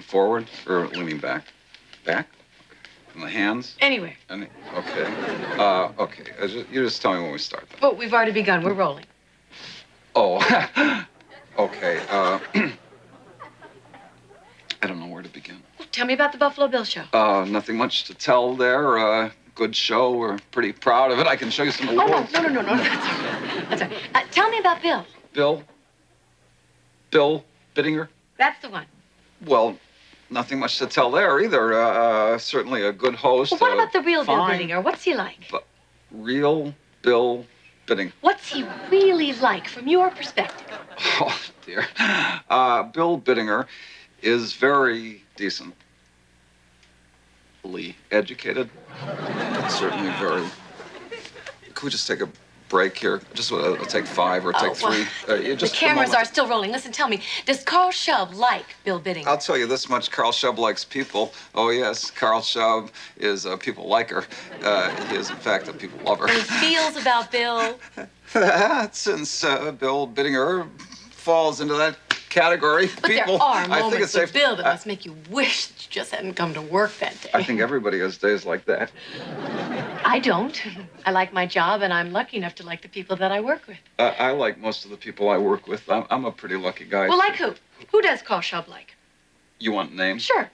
forward or leaning back? Back? And the hands? Anywhere. Okay. Okay. You just tell me when we start. Then. Well, we've already begun. We're rolling. Oh. Okay. I don't know where to begin. Well, tell me about the Buffalo Bill show. Nothing much to tell there. Good show. We're pretty proud of it. I can show you some awards. Oh, no. That's all right. That's all right. Tell me about Bill. Bill Bittinger? That's the one. Well, nothing much to tell there either. Certainly a good host. Well, what about the real fine. Bill Bittinger? What's he like? Real Bill Bittinger. What's he really like from your perspective? Oh, dear. Bill Bittinger is very decently educated. Certainly very. Could we just take a break here? Just take 5 or take 3. The cameras are still rolling. Listen, tell me, does Carl Shub like Bill Bittinger? I'll tell you this much. Carl Shub likes people. Oh, yes. Carl Shub is a people liker. He is, in fact, a people lover. And he feels about Bill? Since Bill Bittinger falls into that category. But people, there are I think moments it's safe. with Bill that must make you wish that you just hadn't come to work that day. I think everybody has days like that. I don't. I like my job, and I'm lucky enough to like the people that I work with. I like most of the people I work with. I'm a pretty lucky guy. Well, like who? Who does Carl Shub like? You want names? Sure.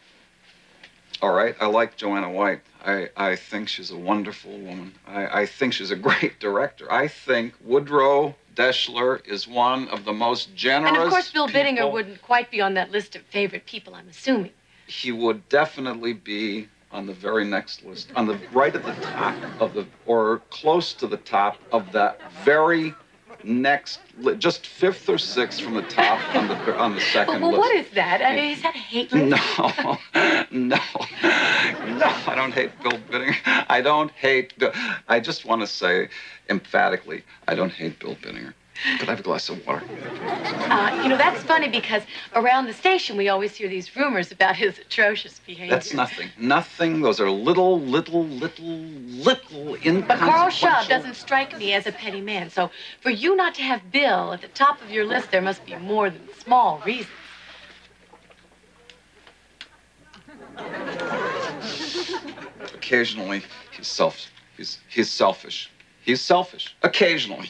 All right. I like Joanna White. I think she's a wonderful woman. I think she's a great director. I think Woodrow Deschler is one of the most generous And of course, Bill people. Bittinger wouldn't quite be on that list of favorite people, I'm assuming. He would definitely be on the very next list, right at the top of or close to the top of that very next, just 5th or 6th from the top on the second well, list. What is that? Is that a hate list? No, I don't hate Bill Bittinger. I don't hate Bill. I just want to say emphatically, I don't hate Bill Bittinger. Could I have a glass of water? That's funny because around the station we always hear these rumors about his atrocious behavior. That's nothing. Nothing. Those are little inconsequential. But Carl Shub doesn't strike me as a petty man. So for you not to have Bill at the top of your list, there must be more than small reasons. Occasionally, he's selfish. He's selfish. Occasionally.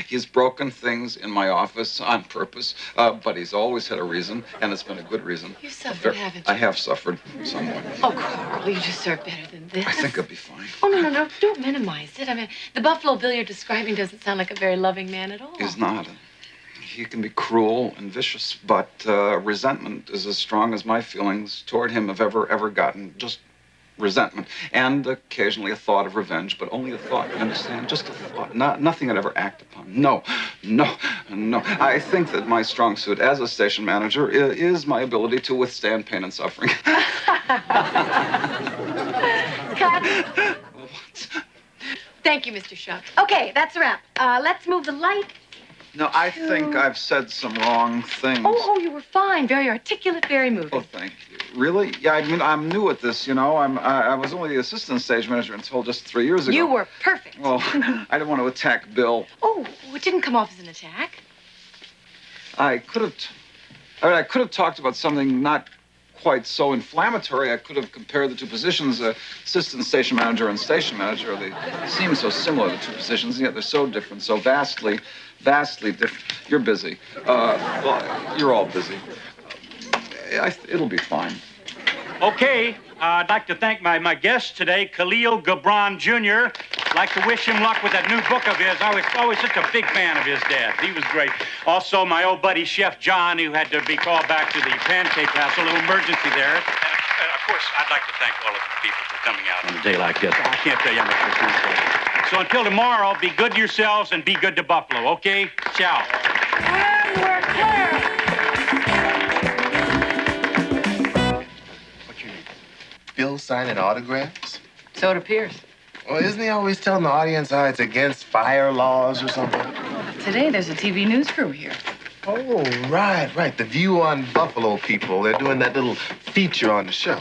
He's broken things in my office on purpose, but he's always had a reason, and it's been a good reason. You've suffered, haven't you? I have suffered somewhat. Oh, Carl, you deserve better than this. I think I'll be fine. Oh, no. Don't minimize it. I mean, the Buffalo Bill you're describing doesn't sound like a very loving man at all. He's not. He can be cruel and vicious, but resentment is as strong as my feelings toward him have ever gotten. Just resentment, and occasionally a thought of revenge, but only a thought, you understand? Just a thought, nothing I'd ever act upon. No. I think that my strong suit as a station manager is my ability to withstand pain and suffering. Cut. What? Thank you, Mr. Shub. Okay, that's a wrap. Let's move the light. No, I think I've said some wrong things. Oh, you were fine. Very articulate, very moving. Oh, thank you. Really? Yeah, I mean, I'm new at this, I was only the assistant stage manager until just 3 years ago. You were perfect. Well, I didn't want to attack Bill. Oh, it didn't come off as an attack. I could have talked about something not quite so inflammatory. I could have compared the two positions, assistant station manager and station manager. They seem so similar, the two positions, and yet they're so different, so vastly different. You're busy. Well, you're all busy. It'll be fine. Okay, I'd like to thank my guest today, Khalil Gibran Jr. I'd like to wish him luck with that new book of his. I was always such a big fan of his dad. He was great. Also, my old buddy, Chef John, who had to be called back to the Pancake House, a little emergency there. And, of course, I'd like to thank all of you people for coming out on a day like this. I can't tell you how much this means to you. So until tomorrow, be good to yourselves and be good to Buffalo, okay? Ciao. And we're clear. Bill signing autographs? So it appears. Well, isn't he always telling the audience how it's against fire laws or something? Today there's a TV news crew here. Oh, right. The View on Buffalo people. They're doing that little feature on the show.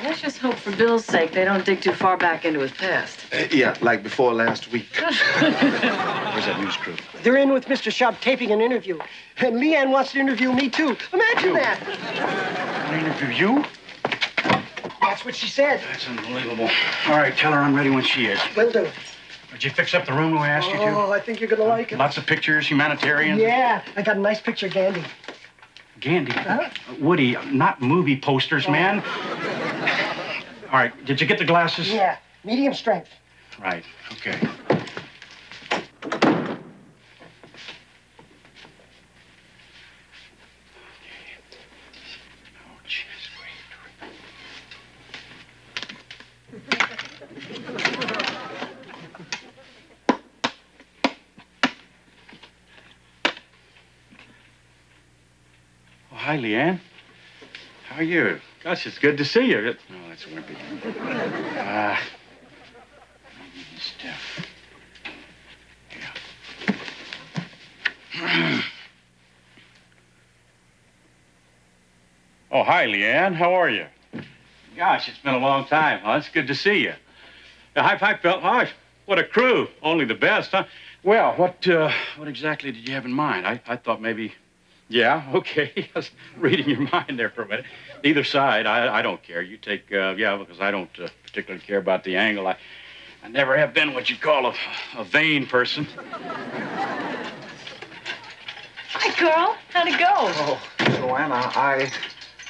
Well, Let's just hope for Bill's sake they don't dig too far back into his past. Yeah, like before last week. Where's that news crew? They're in with Mr. Sharp taping an interview. And Leanne wants to interview me, too. Imagine that. Want to interview you? That's what she said. That's unbelievable. All right, tell her I'm ready when she is. Will do. Did you fix up the room the way I asked you to? Oh, I think you're going to like it. Lots of pictures, humanitarian. Yeah, I got a nice picture of Gandhi. Gandhi. Huh? Woody, not movie posters, man. All right, did you get the glasses? Yeah, medium strength. Right, okay. Oh, jeez, wait. Oh, hi, Leanne. How are you? Gosh, it's good to see you. Oh, that's wimpy. Stuff. Yeah. Oh, hi, Leanne. How are you? Gosh, it's been a long time. Huh? It's good to see you. Hi, Phil. Hi. What a crew. Only the best, huh? Well, what exactly did you have in mind? I thought maybe... Yeah, okay. I was reading your mind there for a minute. Either side, I don't care. You take, because I don't particularly care about the angle. I never have been what you'd call a vain person. Hi, Carl. How'd it go? Oh, Joanna,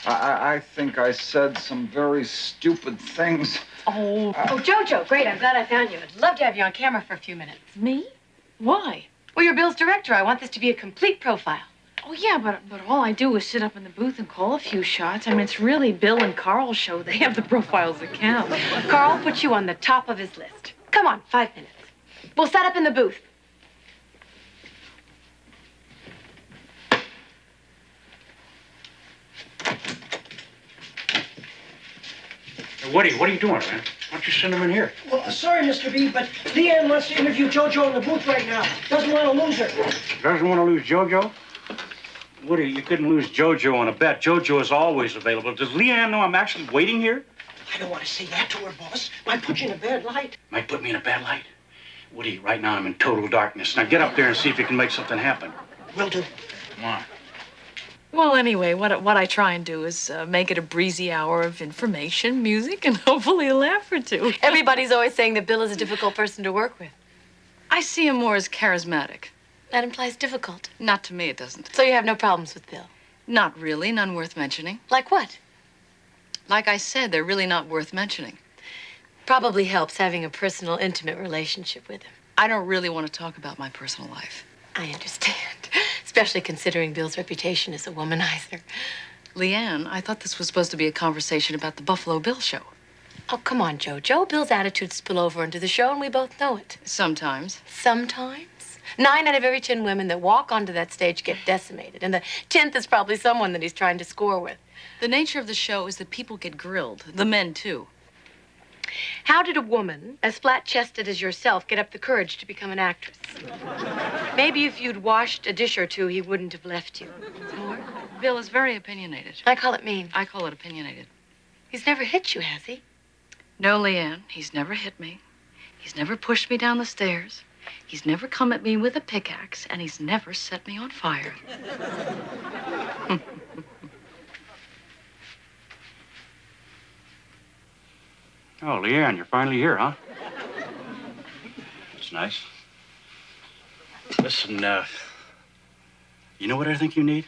I think I said some very stupid things. Oh, Jojo, great. I'm glad I found you. I'd love to have you on camera for a few minutes. Me? Why? Well, you're Bill's director. I want this to be a complete profile. Oh, yeah, but all I do is sit up in the booth and call a few shots. I mean, it's really Bill and Carl's show. They have the profiles that count. Carl put you on the top of his list. Come on, 5 minutes. We'll set up in the booth. Hey, Woody, what are you doing, man? Why don't you send him in here? Well, sorry, Mr. B, but Leanne wants to interview JoJo in the booth right now. Doesn't want to lose her. Doesn't want to lose JoJo? Woody, you couldn't lose JoJo on a bet. JoJo is always available. Does Leanne know I'm actually waiting here? I don't want to say that to her, boss. Might put you in a bad light. Might put me in a bad light. Woody, right now I'm in total darkness. Now get up there and see if you can make something happen. Will do. Come on. Well, anyway, what I try and do is make it a breezy hour of information, music, and hopefully a laugh or two. Everybody's always saying that Bill is a difficult person to work with. I see him more as charismatic. That implies difficult. Not to me, it doesn't. So you have no problems with Bill? Not really, none worth mentioning. Like what? Like I said, they're really not worth mentioning. Probably helps having a personal, intimate relationship with him. I don't really want to talk about my personal life. I understand. Especially considering Bill's reputation as a womanizer. Leanne, I thought this was supposed to be a conversation about the Buffalo Bill show. Oh, come on, Jojo. Bill's attitudes spill over into the show, and we both know it. Sometimes. Sometimes. 9 out of every 10 women that walk onto that stage get decimated, and the 10th is probably someone that he's trying to score with. The nature of the show is that people get grilled. The men, too. How did a woman as flat-chested as yourself get up the courage to become an actress? Maybe if you'd washed a dish or two, he wouldn't have left you. Or? Bill is very opinionated. I call it mean. I call it opinionated. He's never hit you, has he? No, Leanne, he's never hit me. He's never pushed me down the stairs. He's never come at me with a pickaxe, and he's never set me on fire. Oh, Leanne, you're finally here, huh? That's nice. Listen, you know what I think you need?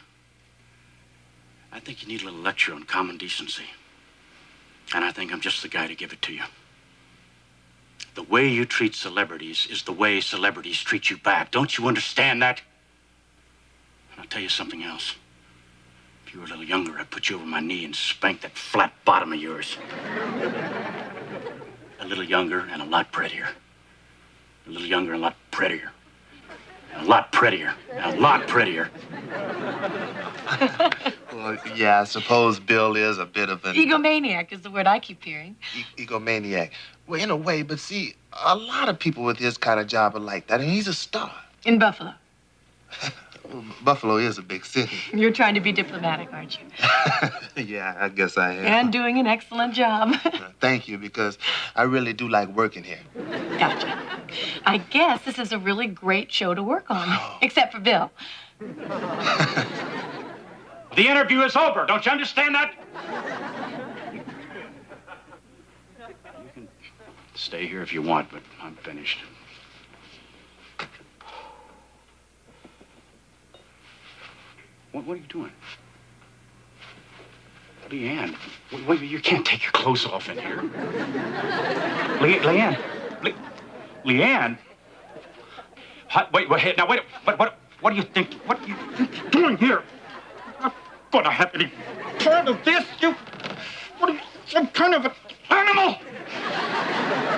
I think you need a little lecture on common decency. And I think I'm just the guy to give it to you. The way you treat celebrities is the way celebrities treat you back. Don't you understand that? And I'll tell you something else. If you were a little younger, I'd put you over my knee and spank that flat bottom of yours. A little younger and a lot prettier. A little younger and a lot prettier. A lot prettier. And a lot prettier. Well, yeah, I suppose Bill is a bit of an... Egomaniac is the word I keep hearing. Egomaniac. Well, in a way, but see, a lot of people with his kind of job are like that, and he's a star. In Buffalo. Buffalo is a big city. You're trying to be diplomatic, aren't you? Yeah, I guess I am. And doing an excellent job. Thank you, because I really do like working here. Gotcha. I guess this is a really great show to work on, except for Bill. The interview is over. Don't you understand that? You can stay here if you want, but I'm finished. What are you doing? Leanne, wait, you can't take your clothes off in here. Leanne? Wait, now, wait, what do you think you're doing here? I'm gonna have any part of this, what are you, some kind of an animal?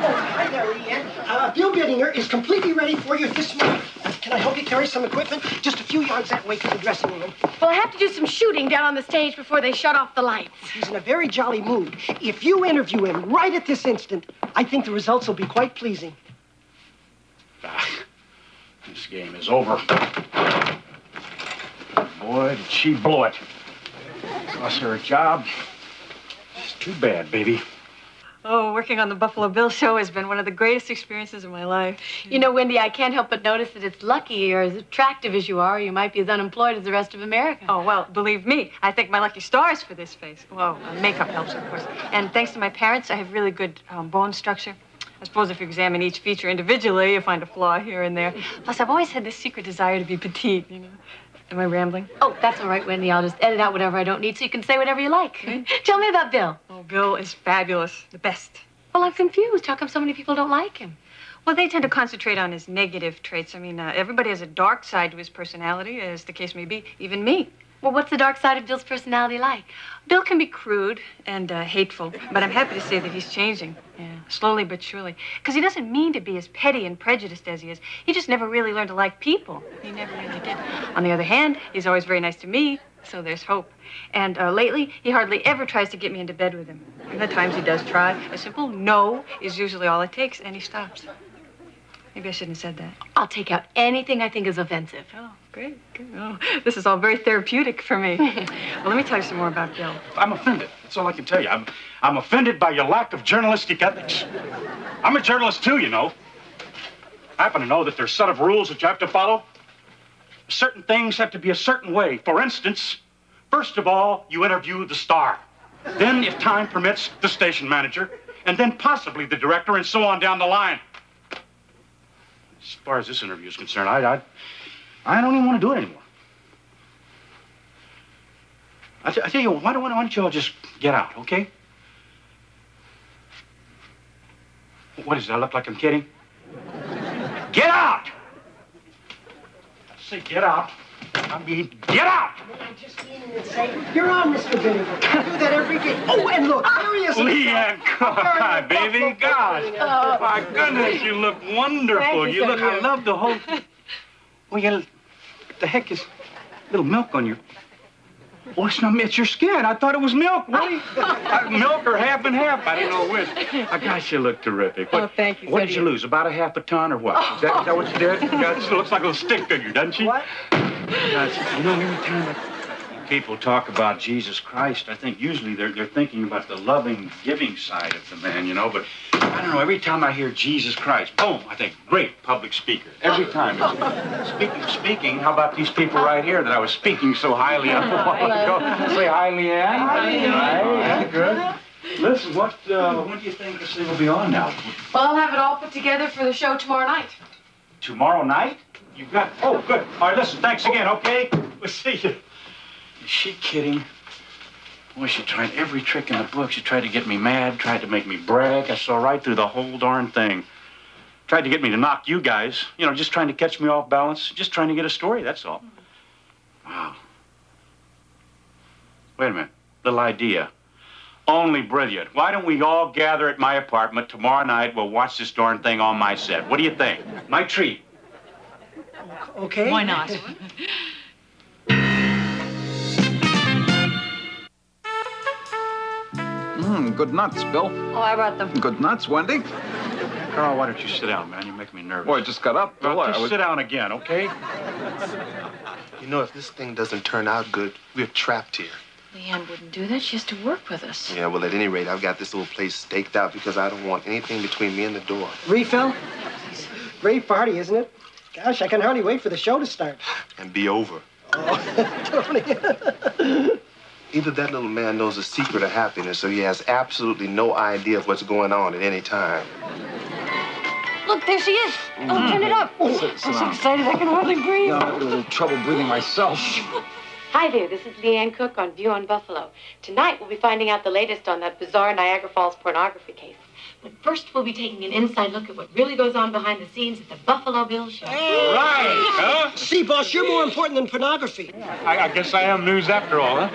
Oh, hi there, Leanne. Bill Bittinger is completely ready for you this morning. Can I help you carry some equipment? Just a few yards that way to the dressing room. Well, I have to do some shooting down on the stage before they shut off the lights. He's in a very jolly mood. If you interview him right at this instant, I think the results will be quite pleasing. This game is over. Boy, did she blow it. Lost her a job. It's too bad, baby. Oh, working on the Buffalo Bill show has been one of the greatest experiences of my life. You know, Wendy, I can't help but notice that it's lucky you're as attractive as you are. You might be as unemployed as the rest of America. Oh, well, believe me, I thank my lucky stars for this face. Well, makeup helps, of course. And thanks to my parents, I have really good bone structure. I suppose if you examine each feature individually, you find a flaw here and there. Plus, I've always had this secret desire to be petite, you know. Am I rambling? Oh, that's all right, Wendy. I'll just edit out whatever I don't need so you can say whatever you like. Tell me about Bill. Oh, Bill is fabulous. The best. Well, I'm confused. How come so many people don't like him? Well, they tend to concentrate on his negative traits. I mean, everybody has a dark side to his personality, as the case may be, even me. Well, what's the dark side of Bill's personality like? Bill can be crude and hateful, but I'm happy to say that he's changing. Yeah, slowly but surely. Because he doesn't mean to be as petty and prejudiced as he is. He just never really learned to like people. He never really did. On the other hand, he's always very nice to me, so there's hope. And lately, he hardly ever tries to get me into bed with him. And the times he does try, a simple no is usually all it takes, and he stops. Maybe I shouldn't have said that. I'll take out anything I think is offensive. Oh, great. Good. Oh, this is all very therapeutic for me. Well, let me tell you some more about Bill. I'm offended. That's all I can tell you. I'm offended by your lack of journalistic ethics. I'm a journalist too, you know. I happen to know that there's a set of rules that you have to follow. Certain things have to be a certain way. For instance, first of all, you interview the star. Then, if time permits, the station manager. And then possibly the director, and so on down the line. As far as this interview is concerned, I don't even want to do it anymore. I tell you, why don't you all just get out, okay? What does that look like I'm kidding? Get out! I say get out. I mean, get out! I just lean in and say, you're on, Mr. Bittinger. I do that every day. Oh, and look, there he is. Leanne, come on, baby. Gosh. Oh, my goodness, you look wonderful. Thank you, look, I dear. love the whole... Well, what the heck is little milk on your... Oh, it's not, it's your skin. I thought it was milk. Really? Milk or half and half. I didn't know which. Gosh, you look terrific. Oh, thank you, What so did do you you. lose? About a half a ton or what? Is that what you did? Gosh, she looks like a little stick figure, doesn't she? What? Gosh, you know, every time people talk about Jesus Christ, I think usually they're thinking about the loving, giving side of the man, you know, but I don't know, every time I hear Jesus Christ, boom, I think, great public speaker. Every time. Speaking, how about these people right here that I was speaking so highly of a while ago? Say hi, Leanne. Hi. Good. Listen, when do you think this thing will be on now? Well, I'll have it all put together for the show tomorrow night. Tomorrow night? You've got, oh, good. All right, listen, thanks again, okay? We'll see you. Is she kidding? Boy, she tried every trick in the book. She tried to get me mad, tried to make me brag. I saw right through the whole darn thing. Tried to get me to knock you guys. You know, just trying to catch me off balance. Just trying to get a story, that's all. Wow. Wait a minute. Little idea. Only brilliant. Why don't we all gather at my apartment tomorrow night? We'll watch this darn thing on my set. What do you think? My treat. Okay. Why not? Good nuts, Bill. Oh, I brought them. Good nuts, Wendy. Carl, why don't you sit down, man? You're making me nervous. Boy, I just got up, Bill. Well, I just was... sit down again, okay? You know, if this thing doesn't turn out good, we're trapped here. Leanne wouldn't do that. She has to work with us. Yeah, well, at any rate, I've got this little place staked out because I don't want anything between me and the door. Refill? Great party, isn't it? Gosh, I can hardly wait for the show to start. And be over. Oh, Tony. Either that little man knows the secret of happiness or he has absolutely no idea of what's going on at any time. Look, there she is. Oh, turn it up. I'm so excited I can hardly breathe. I'm having a little trouble breathing myself. Hi there, this is Leanne Cook on View on Buffalo. Tonight we'll be finding out the latest on that bizarre Niagara Falls pornography case. But first we'll be taking an inside look at what really goes on behind the scenes at the Buffalo Bill show. Right, huh? See, boss, you're more important than pornography. I guess I am news after all, huh?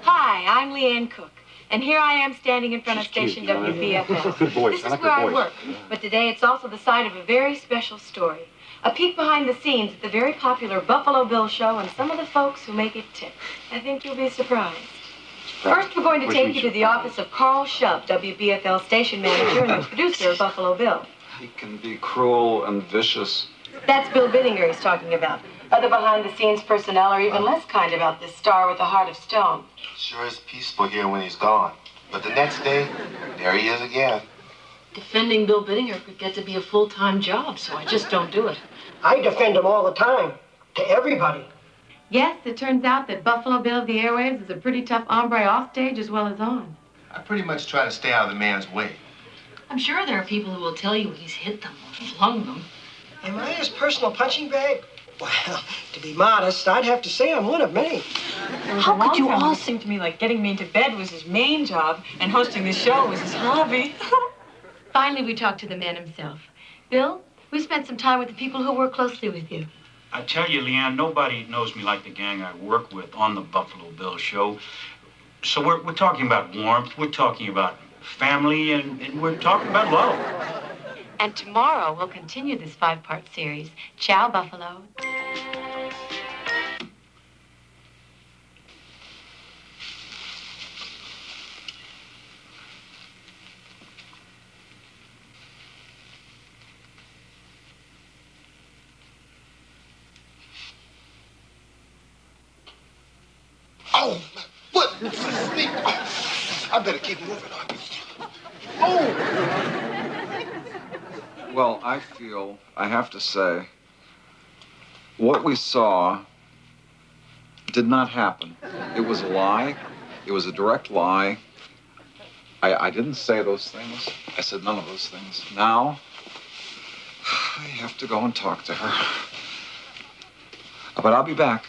Hi, I'm Leanne Cook. And here I am standing in front of station WBFL. Good voice. This I is like where her I voice. work. But today it's also the site of a very special story. A peek behind the scenes at the very popular Buffalo Bill show and some of the folks who make it tick. I think you'll be surprised. First, we're going to take you to the office of Carl Shove, WBFL station manager and the producer of Buffalo Bill. He can be cruel and vicious. That's Bill Bittinger he's talking about. Other behind-the-scenes personnel are even less kind about this star with a heart of stone. Sure is peaceful here when he's gone. But the next day, there he is again. Defending Bill Bittinger could get to be a full-time job, so I just don't do it. I defend him all the time. To everybody. Yes, it turns out that Buffalo Bill of the airwaves is a pretty tough hombre off stage as well as on. I pretty much try to stay out of the man's way. I'm sure there are people who will tell you he's hit them or flung them. Am I his personal punching bag? Well, to be modest, I'd have to say I'm one of many. How could you all seem to me like getting me into bed was his main job and hosting the show was his hobby? Finally, we talked to the man himself. Bill, we spent some time with the people who work closely with you. I tell you, Leanne, nobody knows me like the gang I work with on the Buffalo Bill show. So we're talking about warmth, we're talking about family, and we're talking about love. And tomorrow we'll continue this 5-part series. Ciao, Buffalo. Oh, what? Sleep. I better keep moving on. Oh! Well, I feel, I have to say, what we saw did not happen. It was a lie. It was a direct lie. I didn't say those things. I said none of those things. Now, I have to go and talk to her. But I'll be back.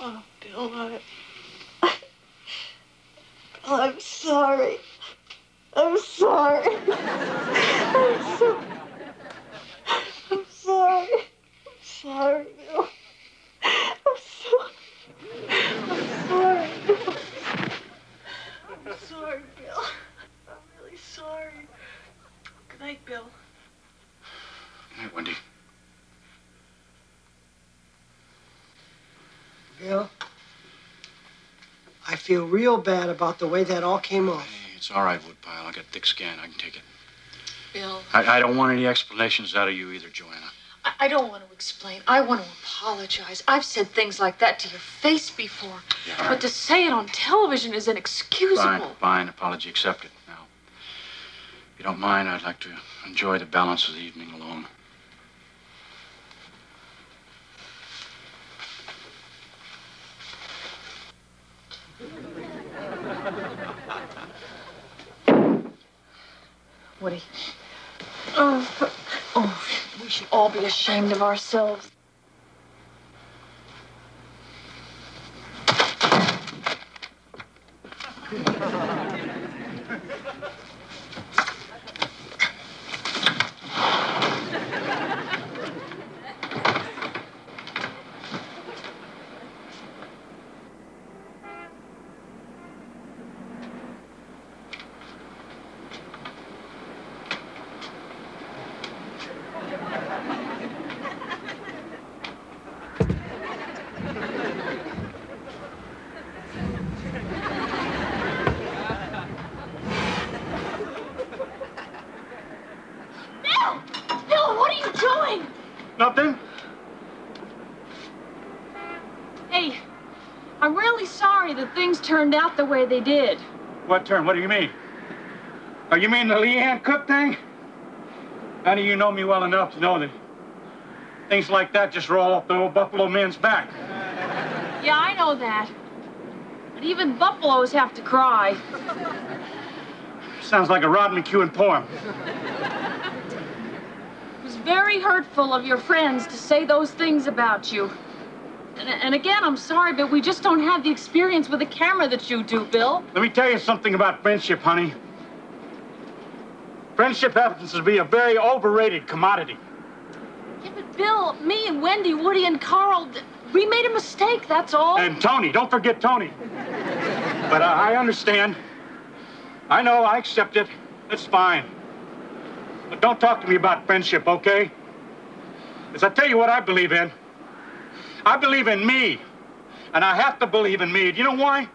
Oh, Bill, I'm sorry. I'm sorry. I'm sorry. I'm sorry. I'm sorry, Bill. I'm sorry. I'm sorry, Bill. I'm sorry, Bill. I'm really sorry. Good night, Bill. Hey, Wendy. Bill, I feel real bad about the way that all came off. Hey, it's all right, Woodpile. I got a thick skin. I can take it. Bill, I don't want any explanations out of you either, Joanna. I don't want to explain. I want to apologize. I've said things like that to your face before. Yeah, all right. But to say it on television is inexcusable. Fine. Apology accepted. Now, if you don't mind, I'd like to enjoy the balance of the evening alone. Woody. Oh, we should all be ashamed of ourselves. turned out the way they did. What turn? What do you mean? Oh, you mean the Leanne Cook thing? Honey, you know me well enough to know that things like that just roll off the old Buffalo men's back. Yeah, I know that. But even buffaloes have to cry. Sounds like a Rod McEwen poem. It was very hurtful of your friends to say those things about you. And again, I'm sorry, but we just don't have the experience with a camera that you do, Bill. Let me tell you something about friendship, honey. Friendship happens to be a very overrated commodity. Yeah, but Bill, me and Wendy, Woody and Carl, we made a mistake, that's all. And Tony, don't forget Tony. But I understand. I know, I accept it. That's fine. But don't talk to me about friendship, okay? As I tell you what I believe in. I believe in me. And I have to believe in me. Do you know why?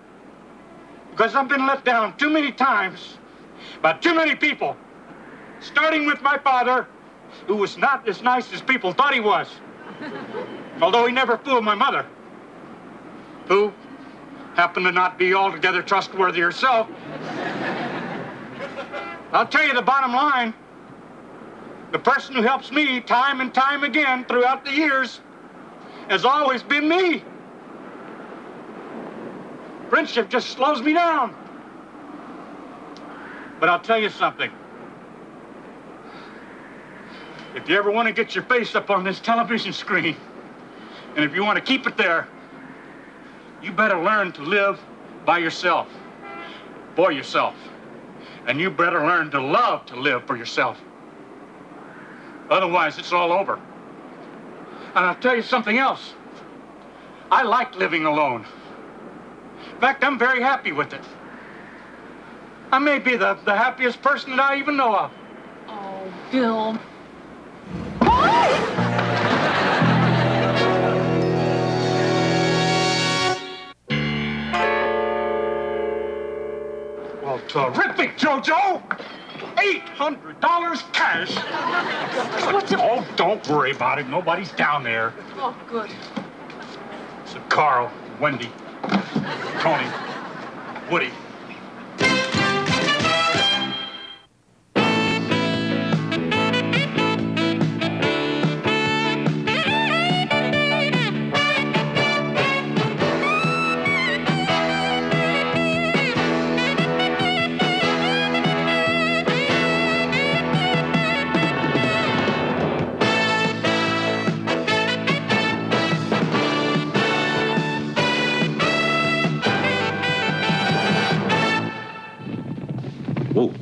Because I've been let down too many times by too many people. Starting with my father, who was not as nice as people thought he was. Although he never fooled my mother, who happened to not be altogether trustworthy herself. I'll tell you the bottom line. The person who helps me time and time again throughout the years has always been me. Friendship just slows me down. But I'll tell you something. If you ever want to get your face up on this television screen, and if you want to keep it there, you better learn to live by yourself, for yourself. And you better learn to love to live for yourself. Otherwise, it's all over. And I'll tell you something else. I like living alone. In fact, I'm very happy with it. I may be the happiest person that I even know of. Oh, Bill. Well, terrific, JoJo! $800 cash. Oh, don't worry about it. Nobody's down there. Oh, good. So Carl, Wendy, Tony, Woody. Whoa.